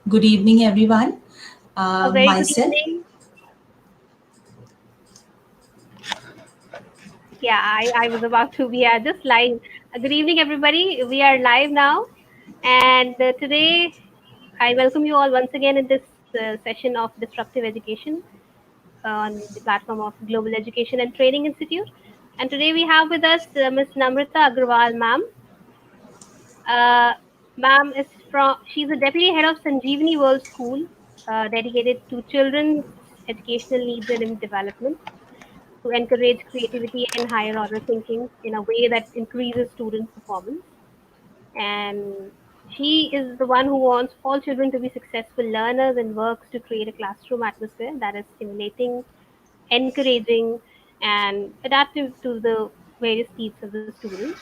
Good evening, everyone. A very good Myself. evening. Yeah, I was about to be just live. Good evening, everybody. We are live now. And today I welcome you all once again in this session of Disruptive Education on the platform of Global Education and Training Institute. And today we have with us Ms. Namrata Agrawal, ma'am. Uh, Ma'am is she's the Deputy Head of Sanjeevani World School, dedicated to children's educational needs and development, to encourage creativity and higher order thinking in a way that increases student performance. And she is the one who wants all children to be successful learners and works to create a classroom atmosphere that is stimulating, encouraging, and adaptive to the various needs of the students.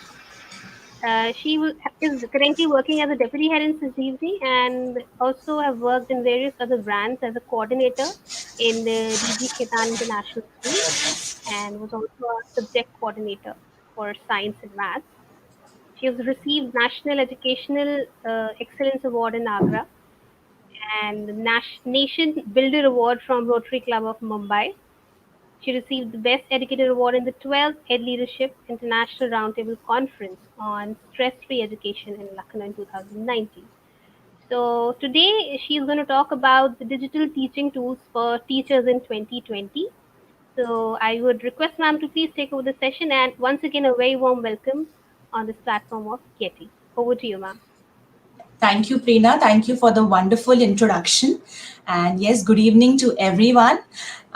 Is currently working as a deputy head in Sanjeevani and also have worked in various other brands as a coordinator in the DG Ketan International School and was also a subject coordinator for science and maths. She has received National Educational Excellence Award in Agra and the Nation Builder Award from Rotary Club of Mumbai. She received the Best Educator Award in the 12th Ed Leadership International Roundtable Conference on Stress-Free Education in Lucknow in 2019. So today she's going to talk about the digital teaching tools for teachers in 2020. So I would request ma'am to please take over the session and once again a very warm welcome on this platform of GETI. Over to you, ma'am. Thank you, Preena. Thank you for the wonderful introduction. And yes, good evening to everyone.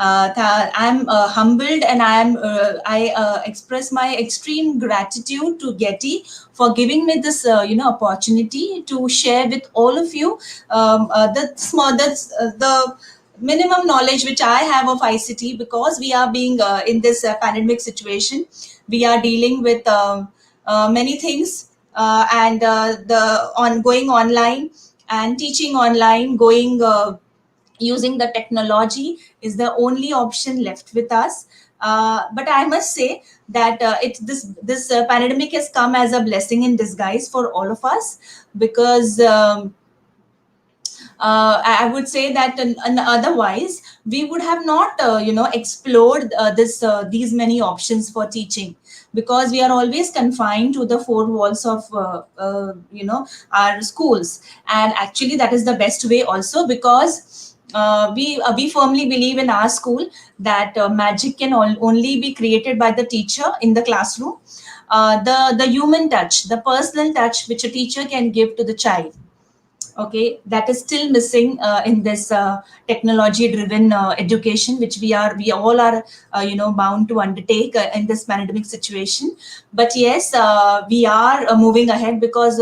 I'm humbled and I express my extreme gratitude to Getty for giving me this opportunity to share with all of you the minimum knowledge which I have of ICT, because we are being in this pandemic situation. We are dealing with many things, and the on going online and teaching online, going using the technology is the only option left with us. But I must say that this pandemic has come as a blessing in disguise for all of us, because I would say that otherwise we would have not explored these many options for teaching, because we are always confined to the four walls of our schools. And actually that is the best way also, because we firmly believe in our school that magic can only be created by the teacher in the classroom. The human touch, the personal touch which a teacher can give to the child, okay, that is still missing in this technology driven education which we all are bound to undertake in this pandemic situation. But yes, we are moving ahead, because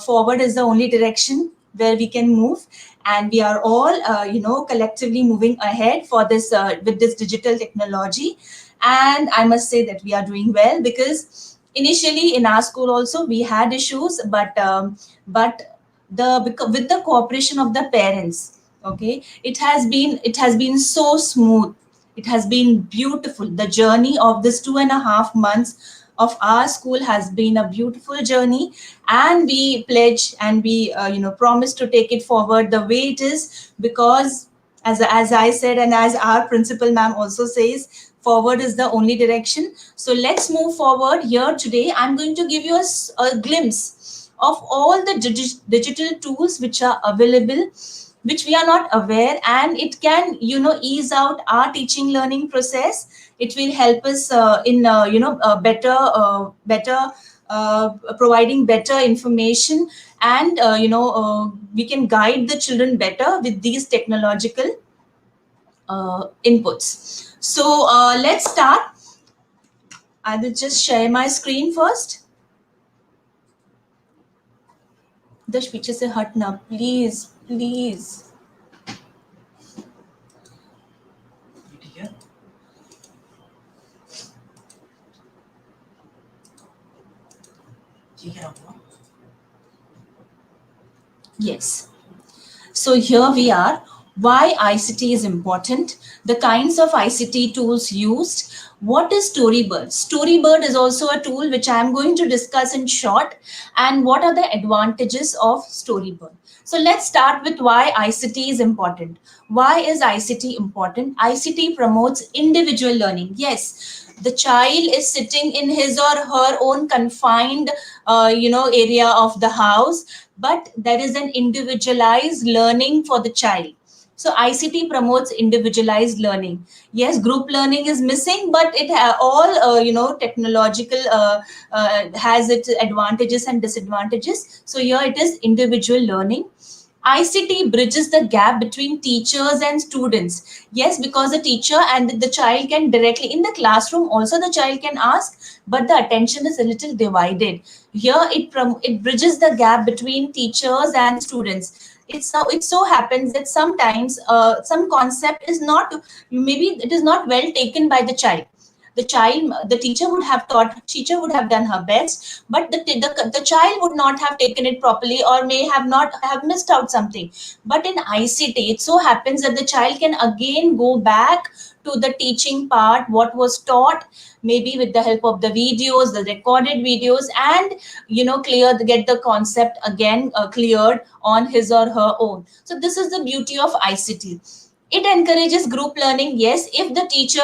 forward is the only direction where we can move, and we are all collectively moving ahead for this with this digital technology. And I must say that we are doing well, because initially in our school also we had issues, but with the cooperation of the parents, okay, it has been so smooth. It has been beautiful. The journey of this 2.5 months of our school has been a beautiful journey, and we pledge and we promise to take it forward the way it is, because as I said, and as our principal ma'am also says, forward is the only direction. So let's move forward. Here today I'm going to give you a glimpse of all the digital tools which are available, which we are not aware, and it can ease out our teaching learning process. It will help us in better providing better information, and we can guide the children better with these technological inputs. So let's start. I will just share my screen first. दस पीछे से हटना please please. Yes. So here we are. why ICT is important, the kinds of ICT tools used, what is Storybird? Storybird is also a tool which I am going to discuss in short, and what are the advantages of Storybird. So let's start with why ICT is important. Why is ICT important? ICT promotes individual learning. Yes, the child is sitting in his or her own confined area of the house, but there is an individualized learning for the child. So ICT promotes individualized learning. Yes, group learning is missing, but it all technological has its advantages and disadvantages. So here it is individual learning. ICT bridges the gap between teachers and students. Yes, because the teacher and the child can directly in the classroom also the child can ask, but the attention is a little divided. Here it bridges the gap between teachers and students. It so happens that sometimes some concept is not, maybe it is not well taken by the teacher would have taught, teacher would have done her best, but the child would not have taken it properly, or may have not have missed out something. But in ICT it so happens that the child can again go back to the teaching part, what was taught, maybe with the help of the videos, the recorded videos, and get the concept again cleared on his or her own. So this is the beauty of ICT. It encourages group learning. Yes, if the teacher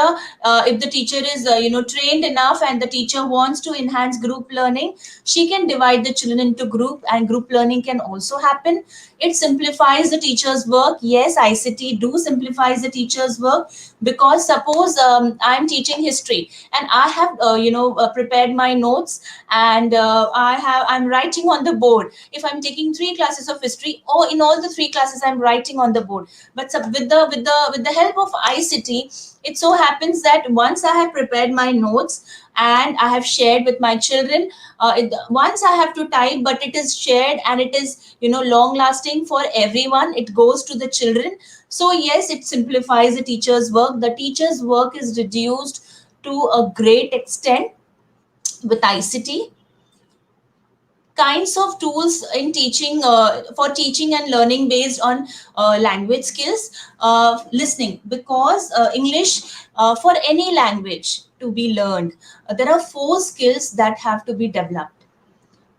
is trained enough, and the teacher wants to enhance group learning, she can divide the children into group, and group learning can also happen. It simplifies the teacher's work. Yes, ICT do simplifies the teacher's work, because suppose I'm teaching history, and I have prepared my notes, and I'm writing on the board. If I'm taking 3 classes of history, or in all the 3 classes I'm writing on the board. But with the help of ICT, it so happens that once I have prepared my notes and I have shared with my children, once I have to type, but it is shared, and it is long lasting for everyone. It goes to the children. So yes, it simplifies the teacher's work. The teacher's work is reduced to a great extent with ICT. Kinds of tools in teaching, for teaching and learning based on language skills. Listening, because English, for any language to be learned, there are 4 skills that have to be developed.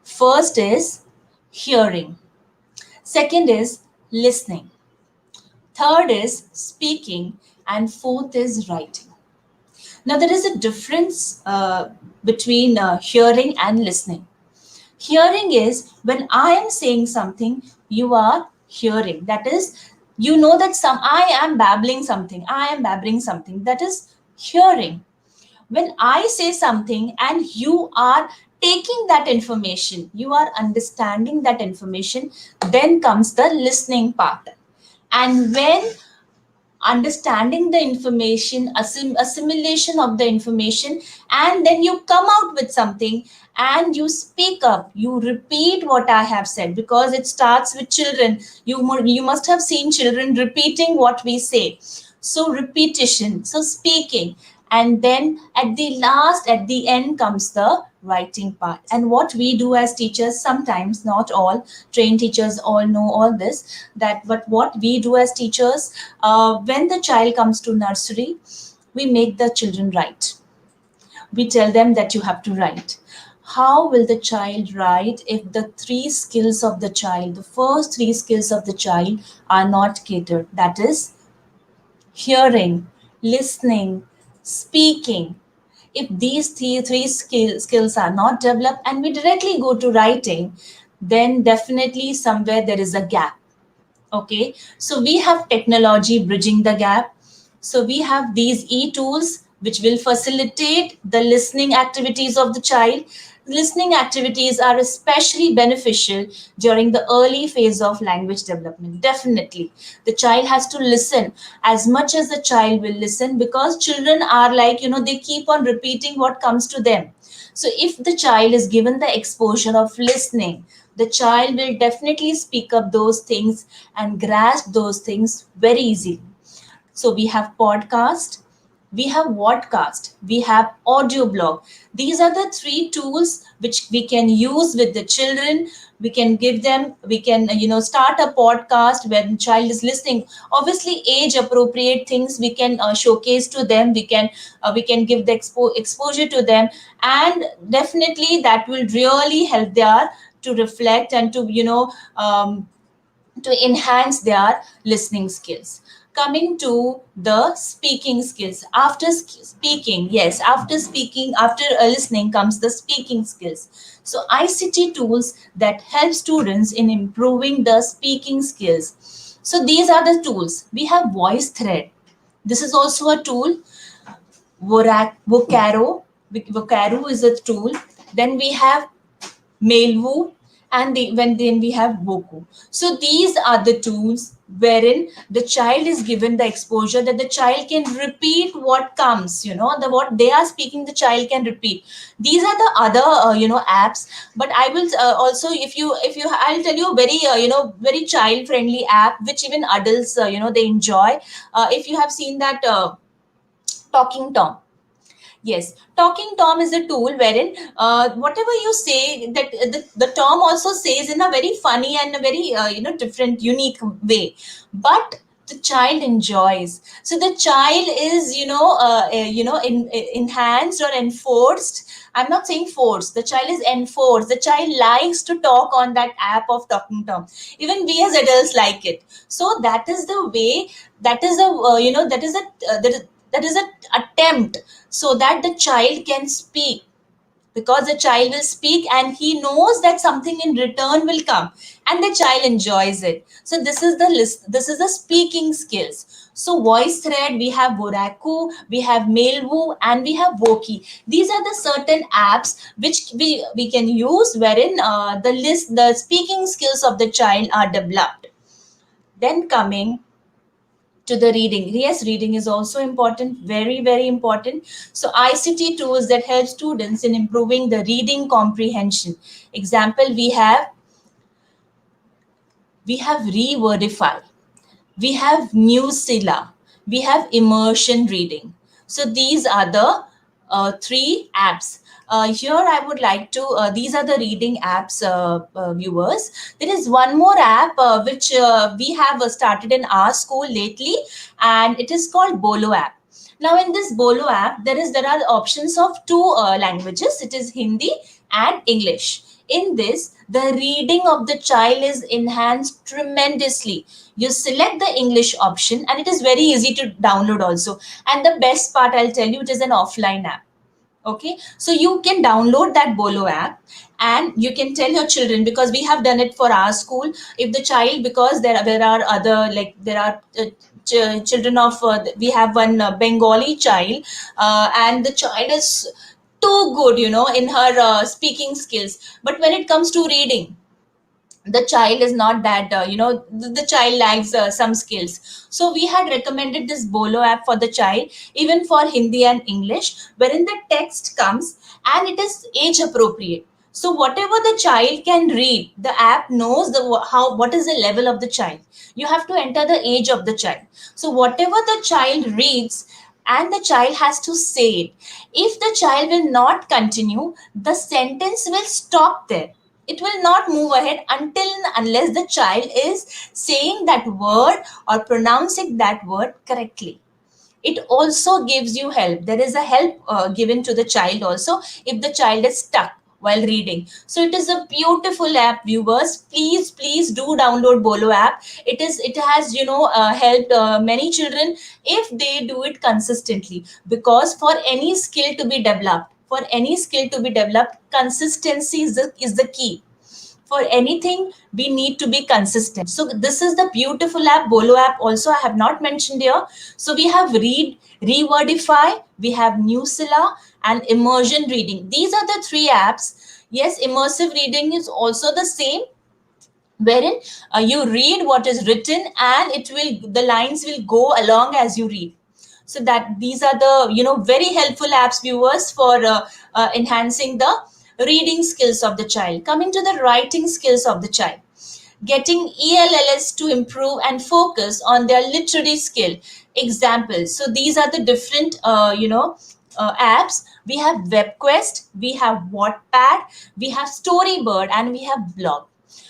First is hearing, second is listening, third is speaking, and fourth is writing. Now there is a difference between hearing and listening. Hearing is when I am saying something, you are hearing. That is, you know that I am babbling something. I am babbling something. That is hearing. When I say something and you are taking that information, you are understanding that information, then comes the listening part. And when understanding the information, assimilation of the information, and then you come out with something, and you speak up, you repeat what I have said, because it starts with children. You must have seen children repeating what we say. So repetition, so speaking, and then at the end comes the writing part. And what we do as teachers, sometimes, not all trained teachers all know all this, that but what we do as teachers, when the child comes to nursery, we make the children write. We tell them that you have to write. How will the child write if the 3 skills of the child, the first 3 skills of the child, are not catered? That is hearing, listening, speaking. If these skills are not developed, and we directly go to writing, then definitely somewhere there is a gap. Okay, so we have technology bridging the gap. So we have these e-tools which will facilitate the listening activities of the child. Listening activities are especially beneficial during the early phase of language development. Definitely, the child has to listen as much as the child will listen, because children are like, they keep on repeating what comes to them. So if the child is given the exposure of listening, the child will definitely speak up those things and grasp those things very easily. So we have podcast, we have Vodcast, we have audio blog. These are the three tools which we can use with the children. We can give them, we can start a podcast when child is listening. Obviously, age appropriate things we can showcase to them. We can give the exposure to them, and definitely that will really help their to reflect and to to enhance their listening skills. Coming to the speaking skills, after speaking, yes, after speaking, after listening comes the speaking skills. So ICT tools that help students in improving the speaking skills. So these are the tools. We have voice thread. This is also a tool. Vocaro is a tool. Then we have Mailwoo, and when then we have Boku. So these are the tools wherein the child is given the exposure that the child can repeat what comes, the what they are speaking, the child can repeat. These are the other apps, but I will also, if you I'll tell you a very very child friendly app which even adults they enjoy. If you have seen that Talking Tom. Yes, Talking Tom is a tool wherein whatever you say, that the Tom also says in a very funny and a very different, unique way, but the child enjoys. So the child is enhanced or enforced. I'm not saying forced. The child is enforced. The child likes to talk on that app of Talking Tom. Even we as adults like it. So that is the way. That is a that is a that is an attempt so that the child can speak, because the child will speak and he knows that something in return will come, and the child enjoys it. So this is the list, this is the speaking skills. So voice thread, we have Boraku, we have Mailwoo, and we have Woki. These are the certain apps which we can use wherein the speaking skills of the child are developed. Then coming to the reading, yes, reading is also important, very very important. So ICT tools that help students in improving the reading comprehension. Example, we have Rewordify, we have Newsilla, we have Immersion Reading. So these are the three apps. Here I would like to, these are the reading apps, viewers. There is one more app which we have started in our school lately, and it is called Bolo app. Now in this Bolo app, there are options of two languages. It is Hindi and English. In this, the reading of the child is enhanced tremendously. You select the English option, and it is very easy to download also. And the best part, I'll tell you, it is an offline app. Okay, so you can download that Bolo app, and you can tell your children, because we have done it for our school. If the child, because there are other, like there are children of we have one Bengali child, and the child is too good in her speaking skills, but when it comes to reading, the child is not that the child lacks some skills. So we had recommended this Bolo app for the child, even for Hindi and English, wherein the text comes and it is age appropriate. So whatever the child can read, the app knows the how what is the level of the child. You have to enter the age of the child. So whatever the child reads, and the child has to say it. If the child will not continue, the sentence will stop there. It will not move ahead until unless the child is saying that word or pronouncing that word correctly. It also gives you help. There is a help given to the child also if the child is stuck while reading. So it is a beautiful app, viewers. Please do download Bolo app. It has helped many children if they do it consistently, because for any skill to be developed, consistency is the key. For anything, we need to be consistent. So this is the beautiful app, Bolo app. Also, I have not mentioned here. So we have Rewordify, we have Newsilla, and Immersion Reading. These are the three apps. Yes, immersive reading is also the same, wherein you read what is written, and the lines will go along as you read. So that these are the very helpful apps, viewers, for enhancing the reading skills of the child. Coming to the writing skills of the child, getting ELLs to improve and focus on their literary skill. examples. So these are the different apps. We have WebQuest, we have Wattpad, we have Storybird, and we have Blog.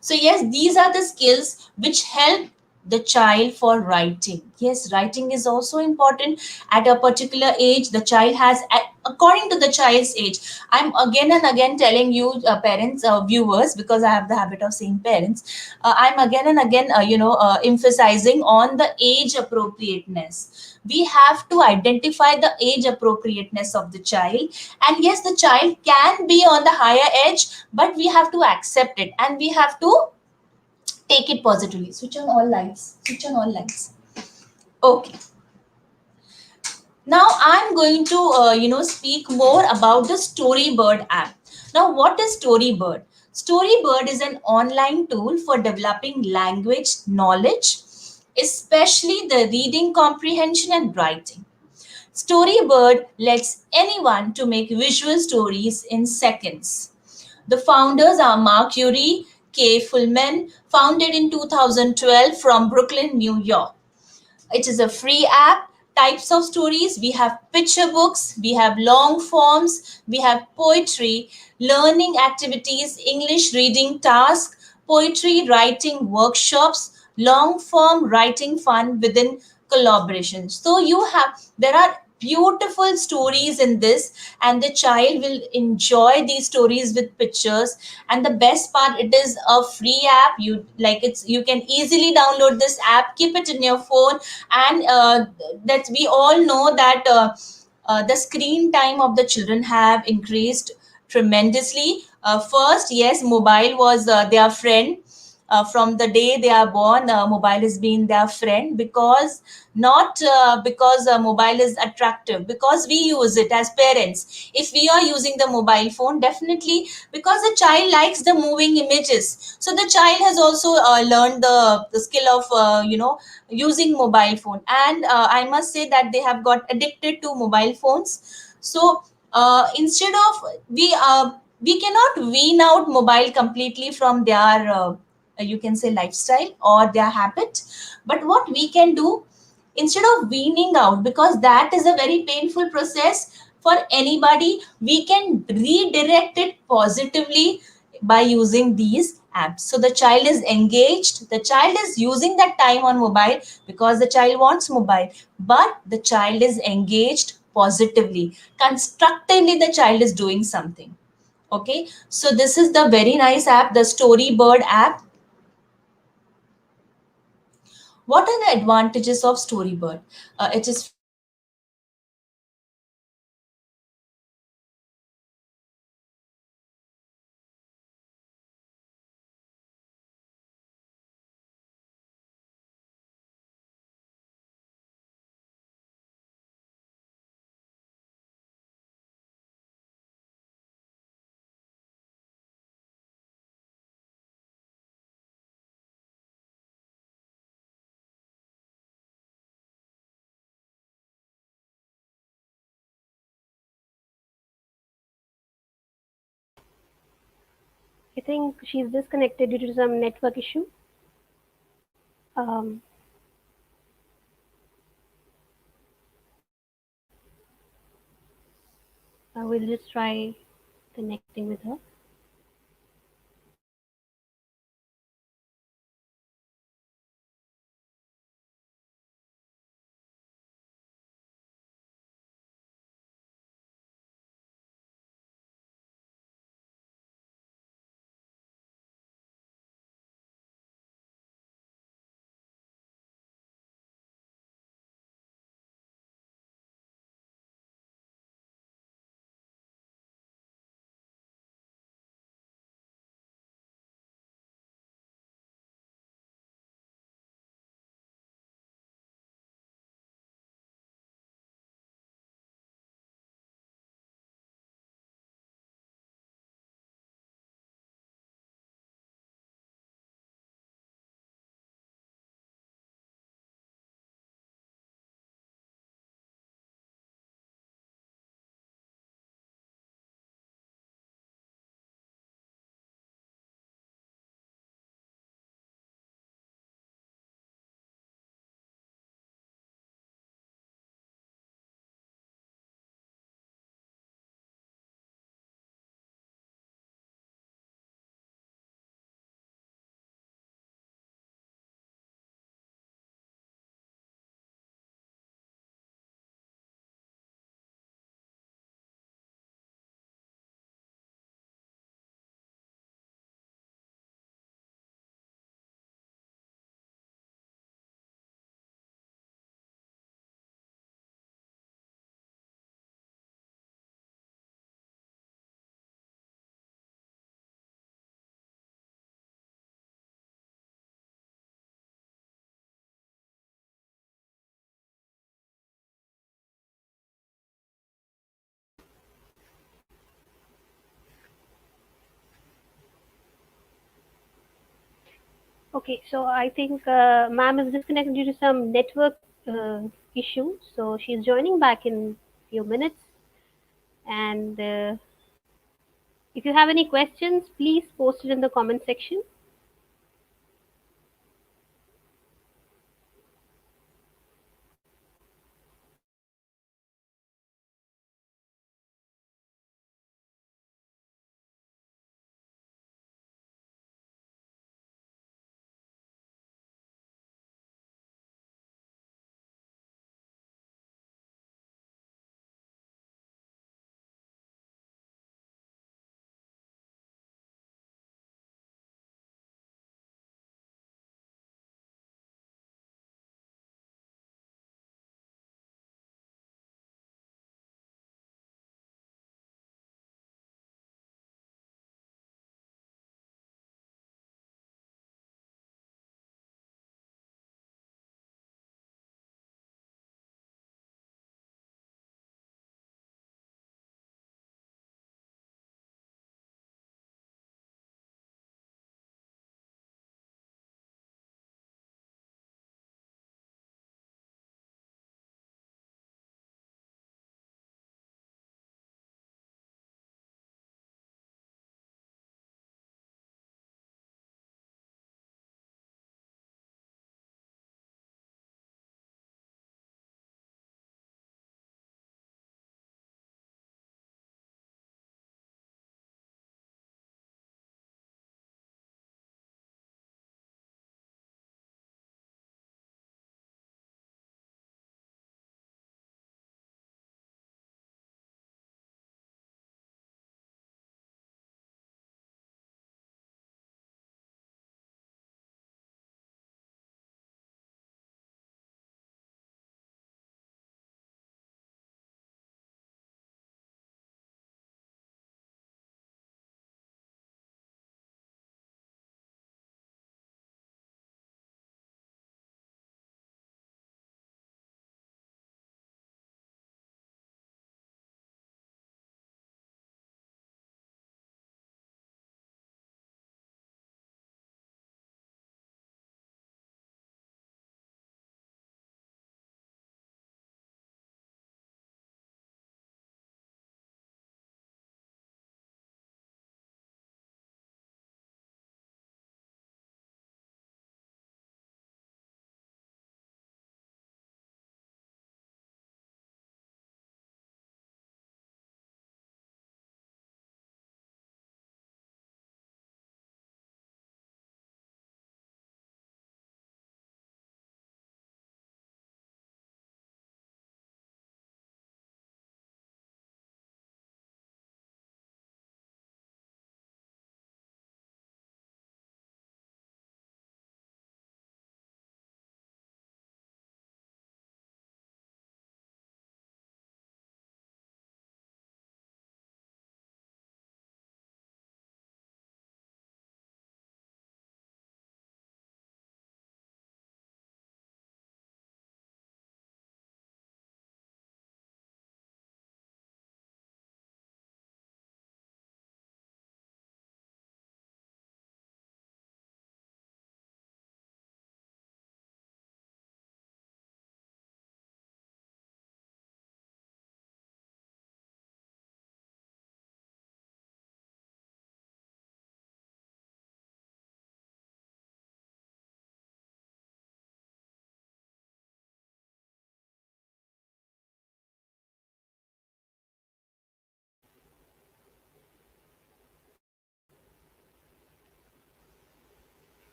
So yes, these are the skills which help the child for writing. Yes, writing is also important at a particular age. The child has, according to the child's age. I'm again and again telling you, parents, viewers, because I have the habit of saying parents. I'm again and again, emphasizing on the age appropriateness. We have to identify the age appropriateness of the child. And yes, the child can be on the higher edge, but we have to accept it and we have to take it positively. Switch on all lights. Switch on all lights. Okay. Now I'm going to speak more about the Storybird app. Now, what is Storybird? Storybird is an online tool for developing language knowledge, especially the reading comprehension and writing. Storybird lets anyone to make visual stories in seconds. The founders are Mark Urey, Kay Fullman, founded in 2012 from Brooklyn, New York. It is a free app. Types of stories: we have picture books, we have long forms, we have poetry, learning activities, English reading task, poetry writing workshops, long form writing fun within collaboration. So you have, there are beautiful stories in this, and the child will enjoy these stories with pictures. And the best part, it is a free app. You like, it's, you can easily download this app, keep it in your phone. And that we all know that the screen time of the children have increased tremendously. First, yes, mobile was their friend. From the day they are born, mobile has been their friend, because not because mobile is attractive, because we use it as parents. If we are using the mobile phone, definitely, because the child likes the moving images, so the child has also learned the skill of using mobile phone. And I must say that they have got addicted to mobile phones. So instead of, we cannot wean out mobile completely from their you can say lifestyle or their habit. But what we can do, instead of weaning out, because that is a very painful process for anybody, we can redirect it positively by using these apps. So the child is engaged, the child is using that time on mobile because the child wants mobile, but the child is engaged positively, constructively, the child is doing something. Okay, so this is the very nice app, the Storybird app. What are the advantages of Storybird? It is I think she's disconnected due to some network issue. Um, I will just try connecting with her. Okay, so I think ma'am is disconnected due to some network issue. So she's joining back in few minutes. And if you have any questions, please post it in the comment section.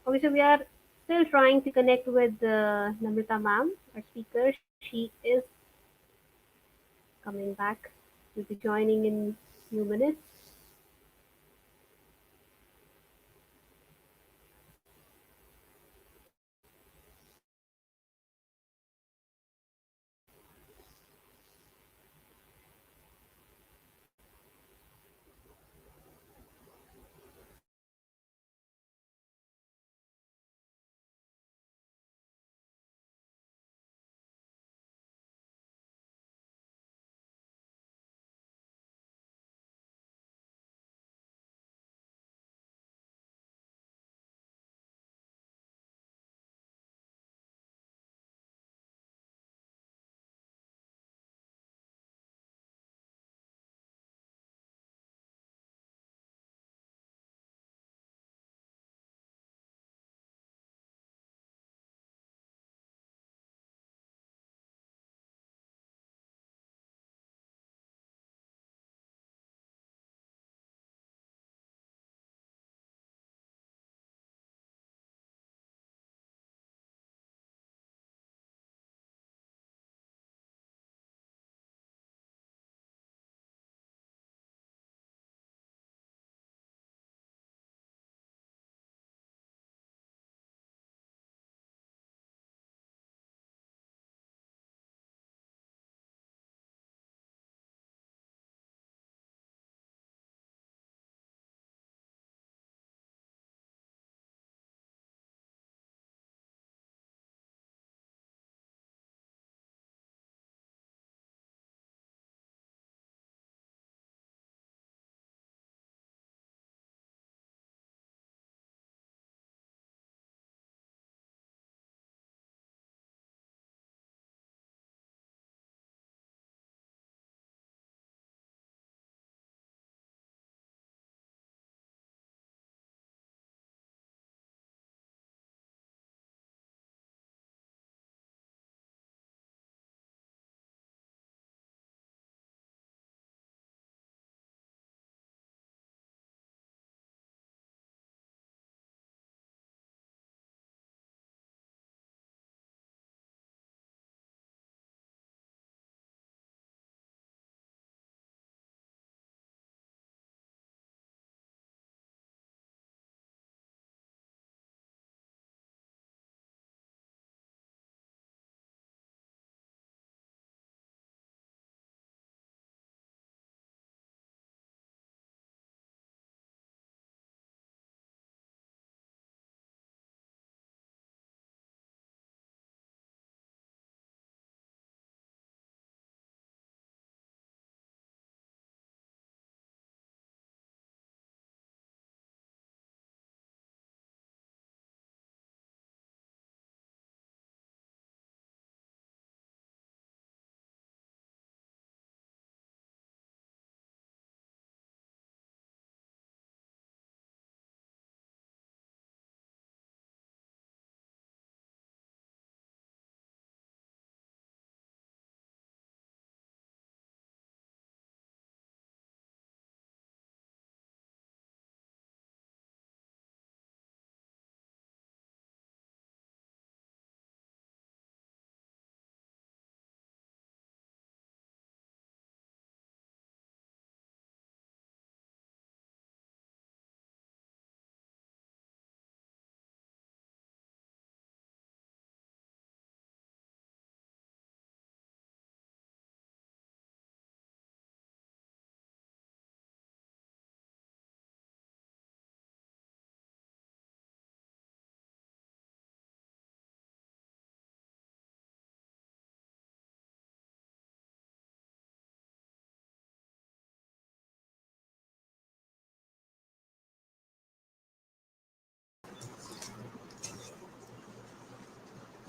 Okay, so we are still trying to connect with Namrata ma'am, our speaker. She is coming back. She'll be joining in few minutes.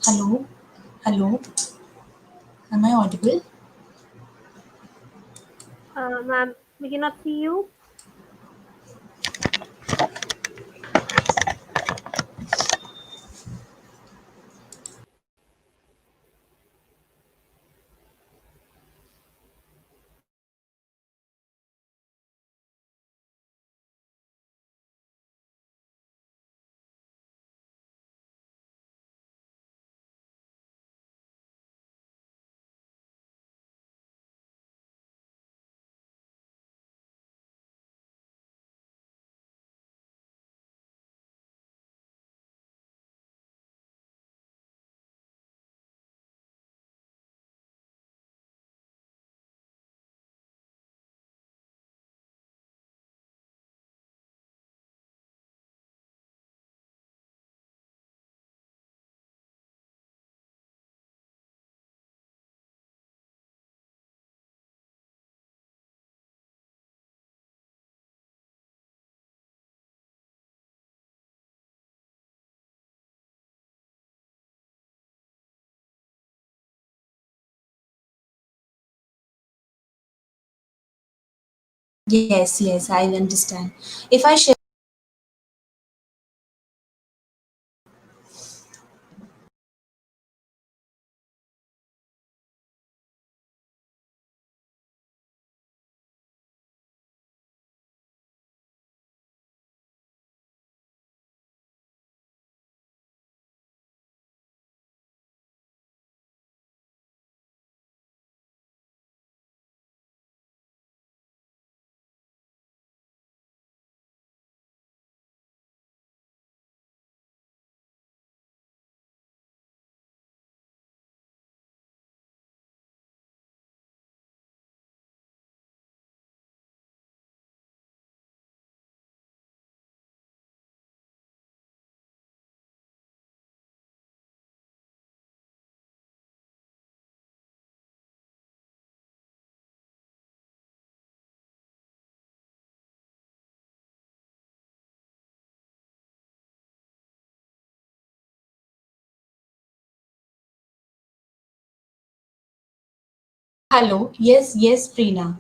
Hello, hello. Am I audible? Ma'am, we cannot see you. Yes, yes, I understand. If I share, hello, yes, yes, Preena.